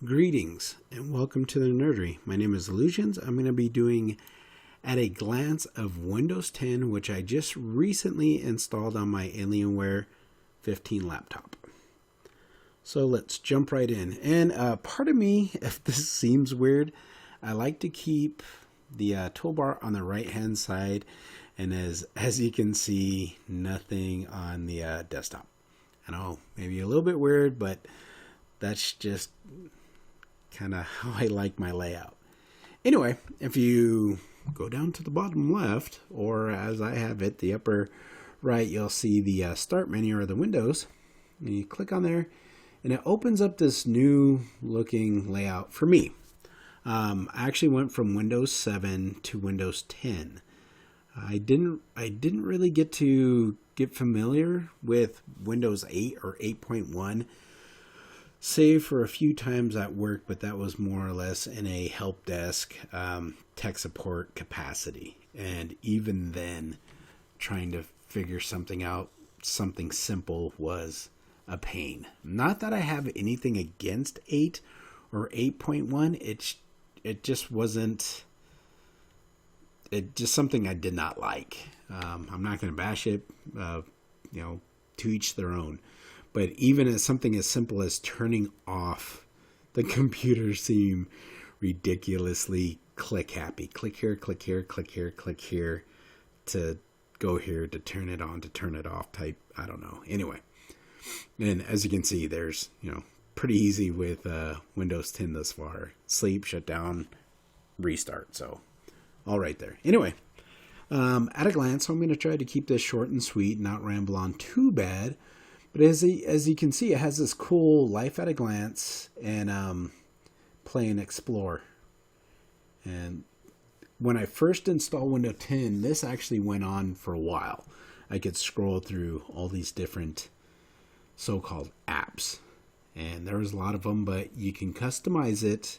Greetings and welcome to the Nerdery. My name is Illusions. I'm going to be doing at a glance of Windows 10, which I just recently installed on my Alienware 15 laptop. So let's jump right in. And part of me, if this seems weird, I like to keep the toolbar on the right hand side, and as you can see, nothing on the desktop. I know, maybe a little bit weird, but that's just kind of how I like my layout. Anyway, if you go down to the bottom left, or as I have it, the upper right, you'll see the start menu or the windows. And you click on there, and it opens up this new looking layout for me. I actually went from Windows 7 to Windows 10. I didn't really get familiar with Windows 8 or 8.1. Save for a few times at work, but that was more or less in a help desk tech support capacity. And even then, trying to figure something out, something simple, was a pain. Not that I have anything against 8 or 8.1. It just wasn't. It just something I did not like. I'm not going to bash it. To each their own. But even as something as simple as turning off the computer seemed ridiculously click happy. Click here, click here, click here, click here to go here to turn it on, to turn it off type. I don't know. Anyway. And as you can see, there's, pretty easy with Windows 10 thus far. Sleep, shut down, restart. So all right there. Anyway, at a glance, I'm going to try to keep this short and sweet, not ramble on too bad. But as you can see, it has this cool life at a glance and play and explore. And when I first installed Windows 10, this actually went on for a while. I could scroll through all these different so-called apps. And there was a lot of them, but you can customize it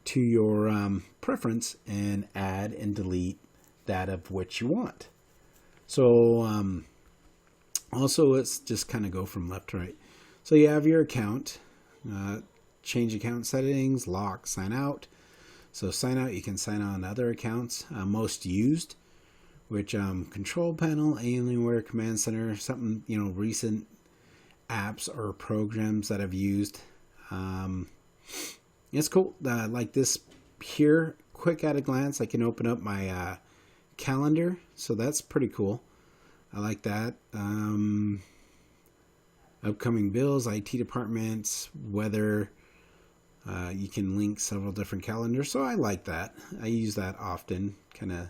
to your preference and add and delete that of which you want. So also, let's just kind of go from left to right. So you have your account, change account settings, lock, sign out. So sign out, you can sign on other accounts, most used, which control panel, Alienware, command center, something, recent apps or programs that I've used. It's cool. Like this here, quick at a glance, I can open up my calendar. So that's pretty cool. I like that. Upcoming bills, IT departments, weather. You can link several different calendars. So I like that. I use that often. Kind of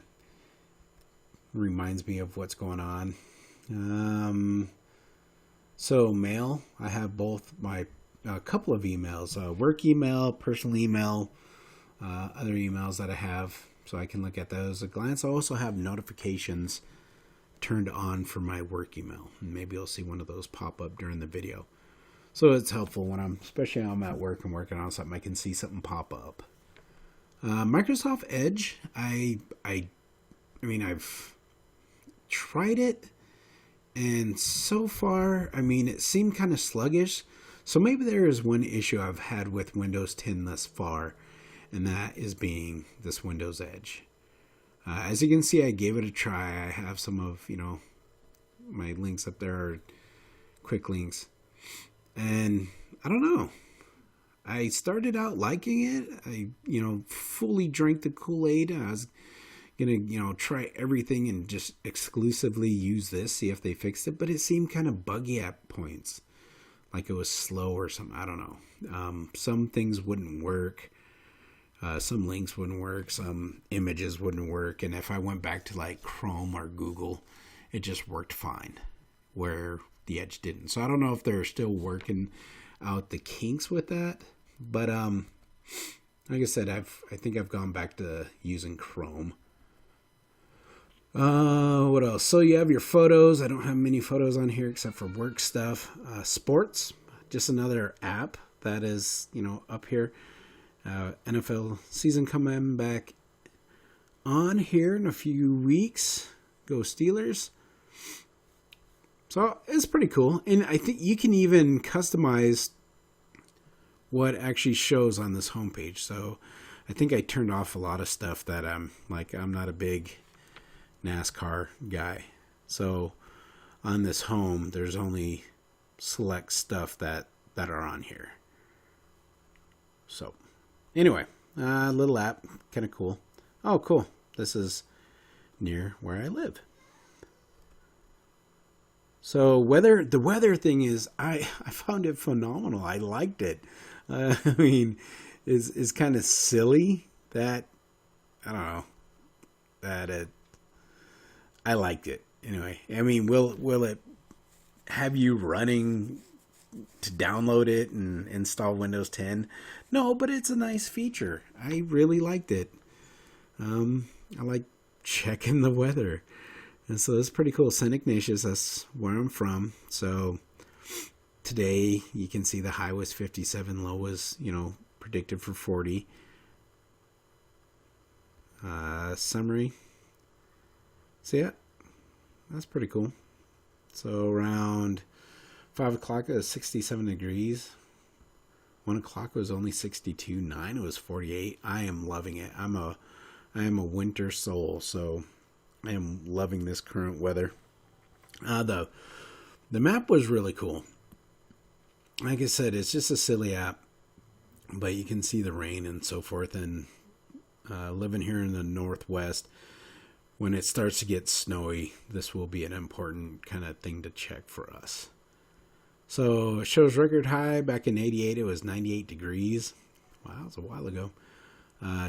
reminds me of what's going on. So mail. I have both my couple of emails. Work email, personal email, other emails that I have. So I can look at those at a glance. I also have notifications turned on for my work email, and maybe you'll see one of those pop up during the video. So it's helpful when especially when I'm at work and working on something, I can see something pop up. Microsoft Edge, I've tried it, and so far, it seemed kind of sluggish. So maybe there is one issue I've had with Windows 10 thus far, and that is being this Windows Edge. As you can see, I gave it a try. I have some of, my links up there are quick links. And I don't know. I started out liking it. I, fully drank the Kool-Aid. I was going to, try everything and just exclusively use this, see if they fixed it. But it seemed kind of buggy at points. Like it was slow or something. I don't know. Some things wouldn't work. Some links wouldn't work, some images wouldn't work, and if I went back to like Chrome or Google, it just worked fine, where the Edge didn't. So I don't know if they're still working out the kinks with that, but like I said, I think I've gone back to using Chrome. What else? So you have your photos. I don't have many photos on here except for work stuff. Sports, just another app that is, up here. NFL season coming back on here in a few weeks. Go Steelers. So it's pretty cool. And I think you can even customize what actually shows on this homepage. So I think I turned off a lot of stuff that I'm not a big NASCAR guy. So on this home, there's only select stuff that are on here. So anyway, little app, kind of cool. Oh, cool. This is near where I live. So the weather thing is, I found it phenomenal. I liked it. I mean, is kind of silly that, I don't know, that I liked it. Anyway, I mean, will it have you running to download it and install Windows 10? No, but it's a nice feature. I really liked it. I like checking the weather. And so it's pretty cool. St. Ignatius, that's where I'm from. So today you can see the high was 57, low was, predicted for 40. Summary. So yeah, that's pretty cool. So around 5 o'clock it was 67 degrees. 1 o'clock it was only 62. 9 it was 48. I am loving it. I am a winter soul, so I am loving this current weather. The map was really cool. Like I said, it's just a silly app, but you can see the rain and so forth. And living here in the Northwest, when it starts to get snowy, this will be an important kind of thing to check for us. So it shows record high back in 88. It was 98 degrees. Wow, that was a while ago.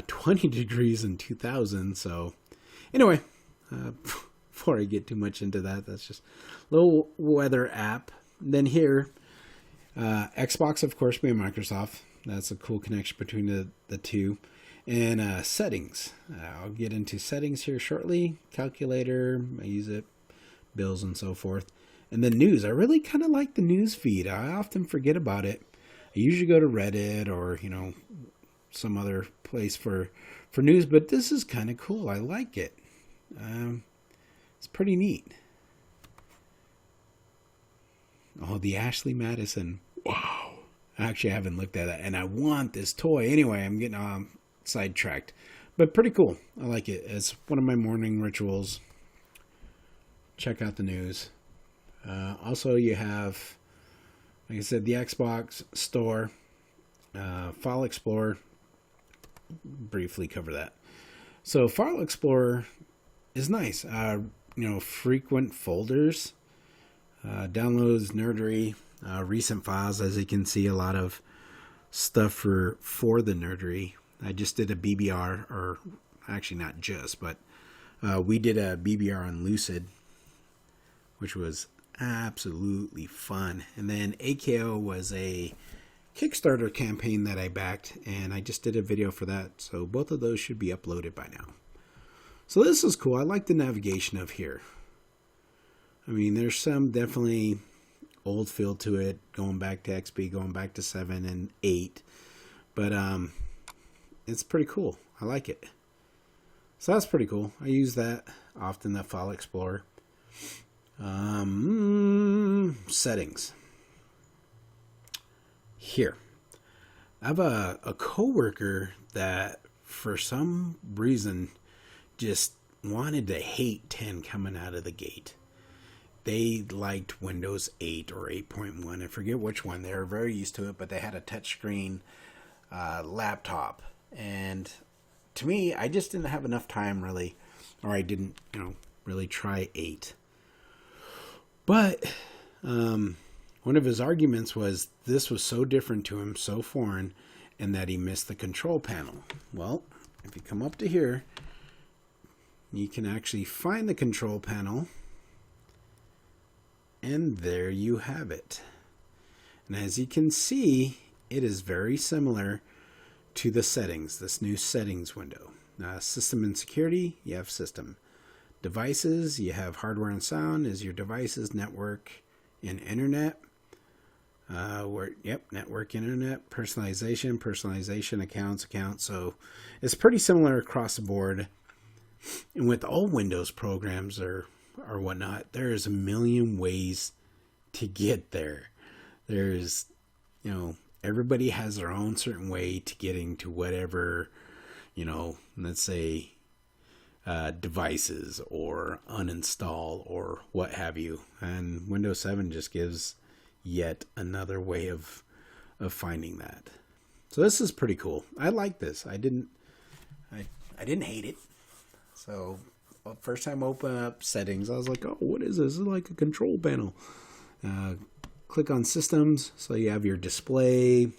20 degrees in 2000. So anyway, before I get too much into that, that's just a little weather app. Then here, Xbox, of course, being Microsoft. That's a cool connection between the two. And settings. I'll get into settings here shortly. Calculator, I use it. Bills and so forth. And then news. I really kind of like the news feed. I often forget about it. I usually go to Reddit or, some other place for news. But this is kind of cool. I like it. It's pretty neat. Oh, the Ashley Madison. Wow. I actually haven't looked at that. And I want this toy. Anyway, I'm getting sidetracked. But pretty cool. I like it. It's one of my morning rituals. Check out the news. Also, you have, like I said, the Xbox Store. File Explorer. Briefly cover that. So File Explorer is nice. Frequent folders, downloads, nerdery, recent files. As you can see, a lot of stuff for the nerdery. I just did a BBR, or actually not just, but we did a BBR on Lucid, which was absolutely fun. And then AKO was a Kickstarter campaign that I backed, and I just did a video for that. So both of those should be uploaded by now. So this is cool. I like the navigation of here. I mean, there's some definitely old feel to it, going back to XP, going back to 7 and 8. But it's pretty cool. I like it. So that's pretty cool. I use that often, that File Explorer. Settings. Here. I have a coworker that for some reason just wanted to hate 10 coming out of the gate. They liked Windows 8 or 8.1. I forget which one. They were very used to it, but they had a touchscreen laptop. And to me, I just didn't have enough time really, or I didn't, really try 8. But one of his arguments was this was so different to him, so foreign, and that he missed the control panel. Well, if you come up to here, you can actually find the control panel. And there you have it. And as you can see, it is very similar to the settings, this new settings window. System and security, you have system. Devices, you have hardware and sound is your devices, network, and internet. Network, internet, personalization, accounts. So it's pretty similar across the board. And with all Windows programs or whatnot, there's a million ways to get there. There's, everybody has their own certain way to getting to whatever, let's say devices or uninstall or what have you. And Windows 7 just gives yet another way of finding that. So this is pretty cool. I like this. I didn't hate it. So first time I opened up settings, I was like, oh, what is this? This is like a control panel. Click on systems. So you have your display.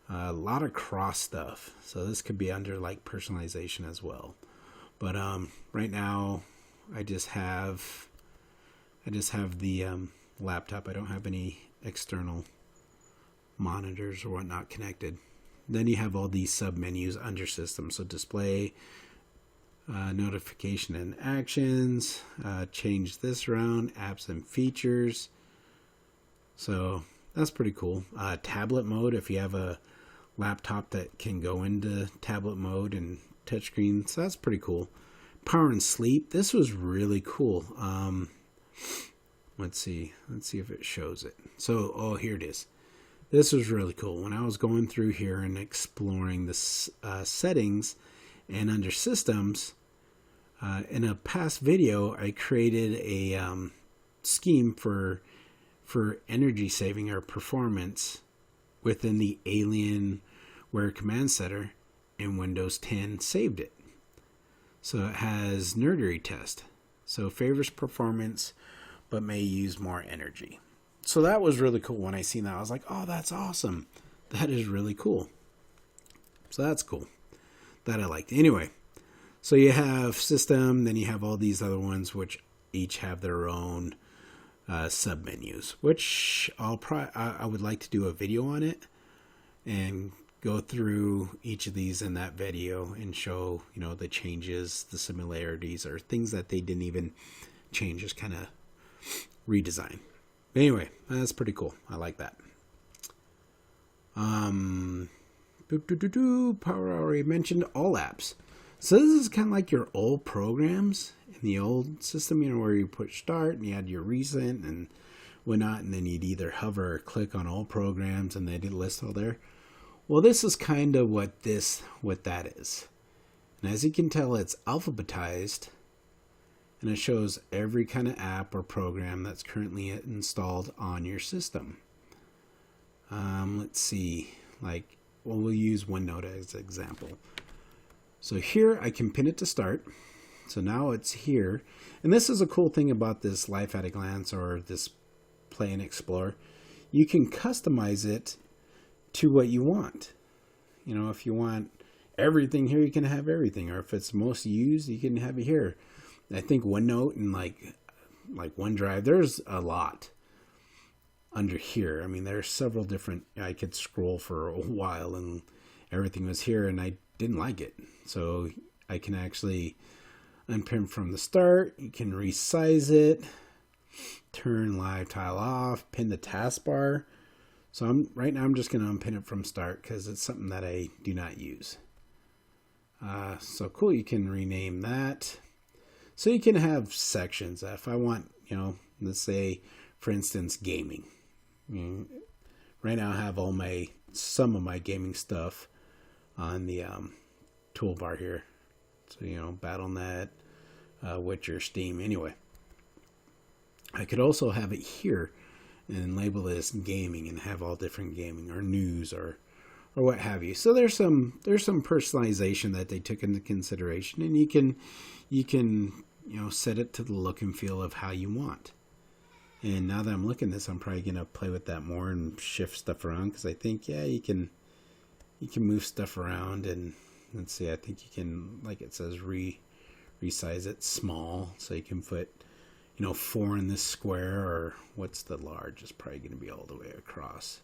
A lot of cross stuff. So this could be under like personalization as well. But right now I just have the laptop. I don't have any external monitors or whatnot connected. Then you have all these sub menus under system. So display, notification and actions, change this around, apps and features. So that's pretty cool. Tablet mode, if you have a laptop that can go into tablet mode and touchscreen, so that's pretty cool. Power and sleep, this was really cool. Let's see if it shows it. So, here it is. This was really cool. When I was going through here and exploring the settings and under systems, in a past video, I created a scheme for energy saving or performance within the Alienware command center, and Windows 10 saved it. So it has nerdery test. So favors performance, but may use more energy. So that was really cool. When I seen that, I was like, oh, that's awesome. That is really cool. So that's cool. That I liked. Anyway, so you have system, then you have all these other ones, which each have their own sub menus, which I would like to do a video on it and go through each of these in that video and show, the changes, the similarities, or things that they didn't even change, just kind of redesign. Anyway, that's pretty cool. I like that. Power, I already mentioned all apps. So this is kind of like your old programs in the old system, where you put start and you had your recent and whatnot, and then you'd either hover or click on all programs and they'd list all there. Well, this is kind of what that is. And as you can tell, it's alphabetized, and it shows every kind of app or program that's currently installed on your system. Let's see, we'll use OneNote as an example. So here I can pin it to start. So now it's here. And this is a cool thing about this Life at a Glance or this Play and Explore. You can customize it to what you want. If you want everything here, you can have everything. Or if it's most used, you can have it here. I think OneNote and like OneDrive, there's a lot under here. I mean, there's several different, I could scroll for a while and everything was here and I didn't like it. So I can actually unpin from the start. You can resize it, turn live tile off, pin the taskbar. So right now I'm just going to unpin it from start because it's something that I do not use. So cool, you can rename that. So you can have sections. If I want, let's say, for instance, gaming. Right now I have some of my gaming stuff on the toolbar here. So, Battle.net, Witcher, Steam. Anyway, I could also have it here and label this gaming and have all different gaming or news or what have you. So there's some personalization that they took into consideration, and you can set it to the look and feel of how you want. And now that I'm looking at this, I'm probably gonna play with that more and shift stuff around, because I think you can move stuff around. And let's see, I think you can, like it says, resize it small, so you can put 4 in this square, or what's the large? It's probably going to be all the way across.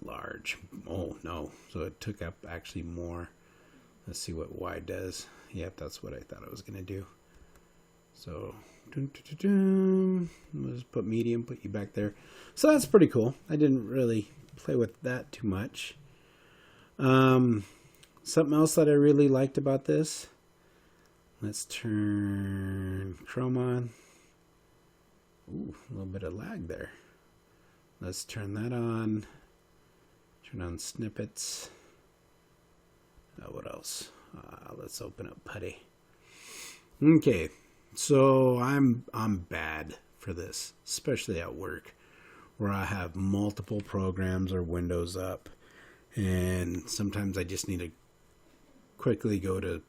Large. Oh no, so it took up actually more. Let's see what wide does. Yep, that's what I thought I was going to do. So let's put medium, put you back there. So that's pretty cool. I didn't really play with that too much. Something else that I really liked about this, let's turn Chrome on. Ooh, a little bit of lag there. Let's turn that on. Turn on snippets. What else? Let's open up Putty. Okay, so I'm bad for this, especially at work, where I have multiple programs or windows up, and sometimes I just need to quickly go to,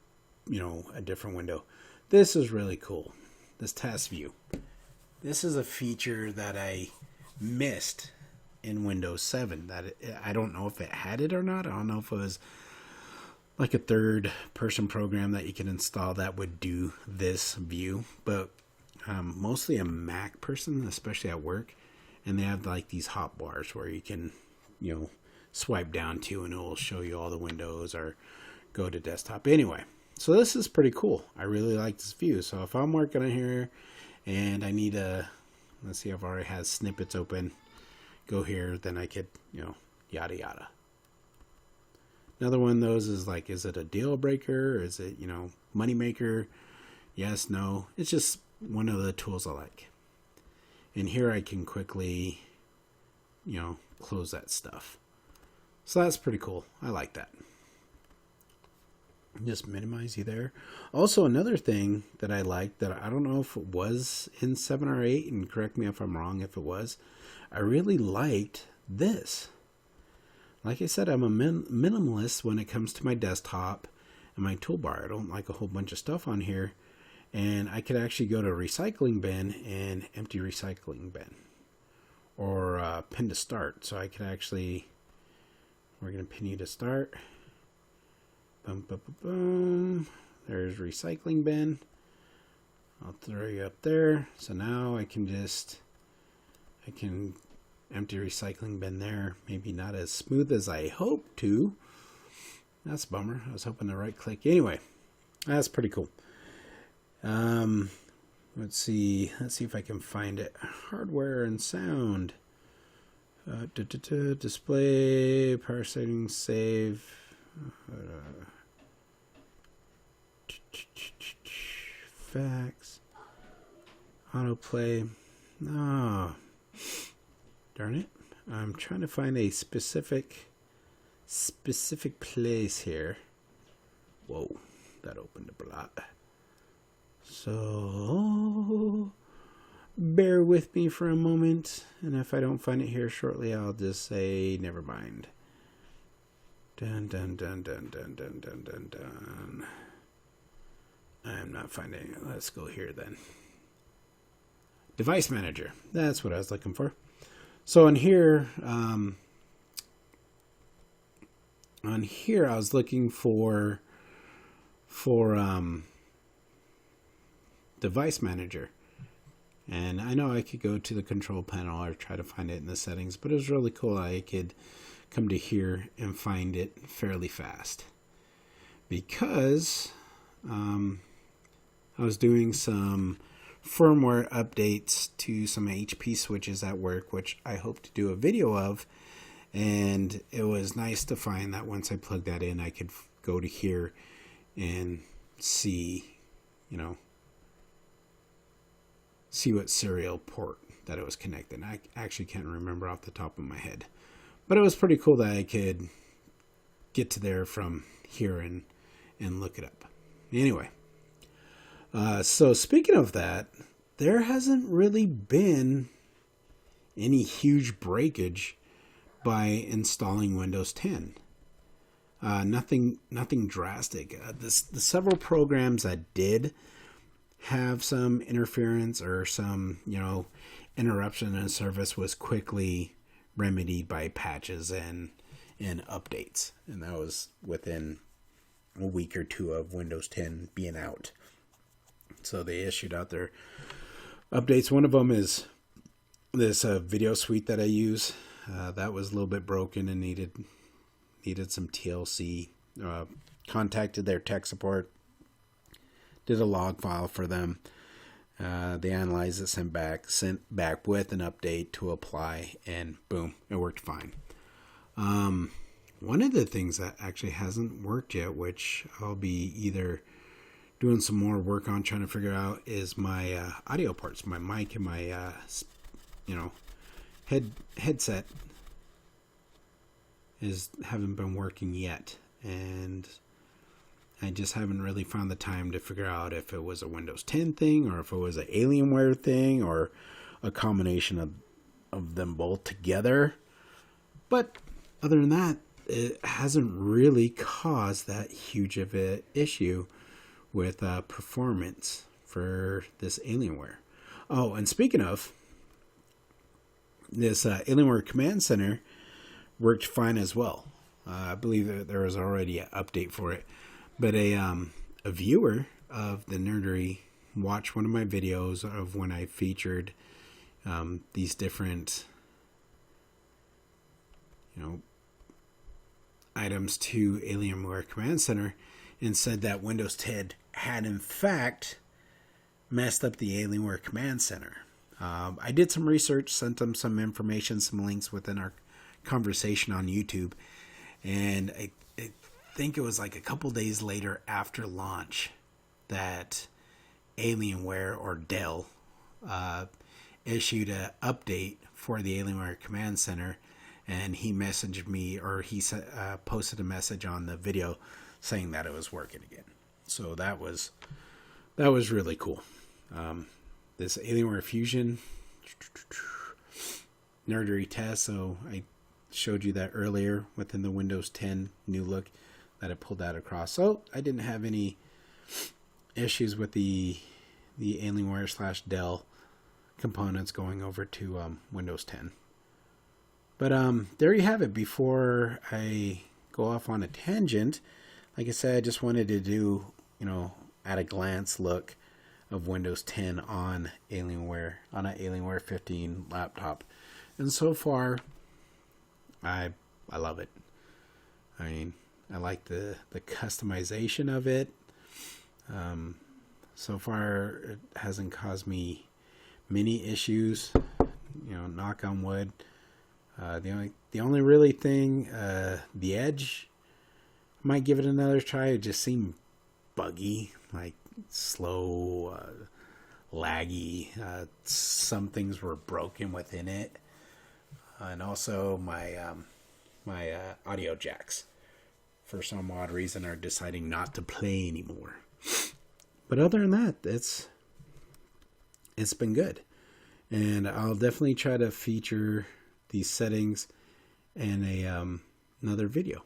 a different window. This is really cool. This task view. This is a feature that I missed in Windows 7. I don't know if it had it or not. I don't know if it was like a third person program that you can install that would do this view, but I'm mostly a Mac person, especially at work, and they have like these hot bars where you can, swipe down to and it will show you all the windows or go to desktop. Anyway, so this is pretty cool. I really like this view. So if I'm working on here and I need let's see if I already has snippets open, go here, then I could, yada yada. Another one of those is like, is it a deal breaker? Is it, money maker? Yes, no. It's just one of the tools I like. And here I can quickly, close that stuff. So that's pretty cool. I like that. Just minimize you there. Also, another thing that I like that I don't know if it was in 7 or 8, and correct me if I'm wrong if it was, I really liked this. Like I said, I'm a minimalist when it comes to my desktop and my toolbar. I don't like a whole bunch of stuff on here. And I could actually go to recycling bin and empty recycling bin. Or pin to start. So I could actually, we're going to pin you to start. Boom, boom, boom, boom. There's recycling bin. I'll throw you up there. So now I can empty recycling bin there. Maybe not as smooth as I hoped to. That's a bummer. I was hoping to right click. Anyway, that's pretty cool. Let's see if I can find it. Hardware and sound. Display, power settings, save. Facts. Autoplay. No. Darn it. I'm trying to find a specific place here. Whoa, that opened up a lot. So bear with me for a moment, and if I don't find it here shortly, I'll just say never mind. Dun dun dun dun dun dun dun dun dun. I'm not finding it. Let's go here then. Device manager. That's what I was looking for. So on here, I was looking for device manager, and I know I could go to the control panel or try to find it in the settings, but it was really cool. I could come to here and find it fairly fast because I was doing some firmware updates to some HP switches at work, which I hope to do a video of. And it was nice to find that once I plugged that in, I could go to here and see, see what serial port that it was connected. I actually can't remember off the top of my head, but it was pretty cool that I could get to there from here and look it up. Anyway, so speaking of that, there hasn't really been any huge breakage by installing Windows 10. Nothing drastic. The several programs that did have some interference or some, interruption in service was quickly remedied by patches and updates. And that was within a week or two of Windows 10 being out. So they issued out their updates. One of them is this video suite that I use. That was a little bit broken and needed some TLC. Contacted their tech support, did a log file for them. They analyzed it, sent back with an update to apply, and boom, it worked fine. One of the things that actually hasn't worked yet, which I'll be either doing some more work on trying to figure out, is my audio ports, my mic and my headset. haven't been working yet, and I just haven't really found the time to figure out if it was a Windows 10 thing or if it was an Alienware thing or a combination of them both together. But other than that, it hasn't really caused that huge of an issue with performance for this Alienware. Oh, and speaking of, this Alienware Command Center worked fine as well. I believe that there was already an update for it. But a viewer of the Nerdery watched one of my videos of when I featured these different, items to Alienware Command Center, and said that Windows 10 had in fact messed up the Alienware Command Center. I did some research, sent them some information, some links within our conversation on YouTube, and I think it was like a couple days later after launch that Alienware or Dell issued an update for the Alienware Command Center, and he messaged me, or he posted a message on the video saying that it was working again. So that was really cool. This Alienware Fusion Nerdery test. So I showed you that earlier within the Windows 10 new look that I pulled that across. So I didn't have any issues with the Alienware / Dell components going over to Windows 10. But there you have it. Before I go off on a tangent, like I said, I just wanted to do, at a glance look of Windows 10 on Alienware, on an Alienware 15 laptop. And so far, I love it. I mean, I like the customization of it. So far, it hasn't caused me many issues. Knock on wood. The only really thing, the Edge, I might give it another try. It just seemed buggy, like slow, laggy. Some things were broken within it, and also my audio jacks, for some odd reason, are deciding not to play anymore. But other than that, it's been good, and I'll definitely try to feature these settings in another video.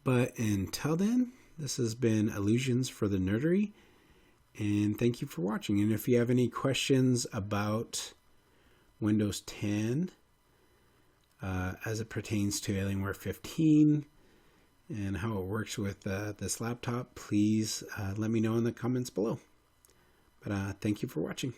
But until then, this has been Illusions for the Nerdery, and thank you for watching. And if you have any questions about Windows 10 as it pertains to Alienware 15 and how it works with this laptop, please let me know in the comments below. But thank you for watching.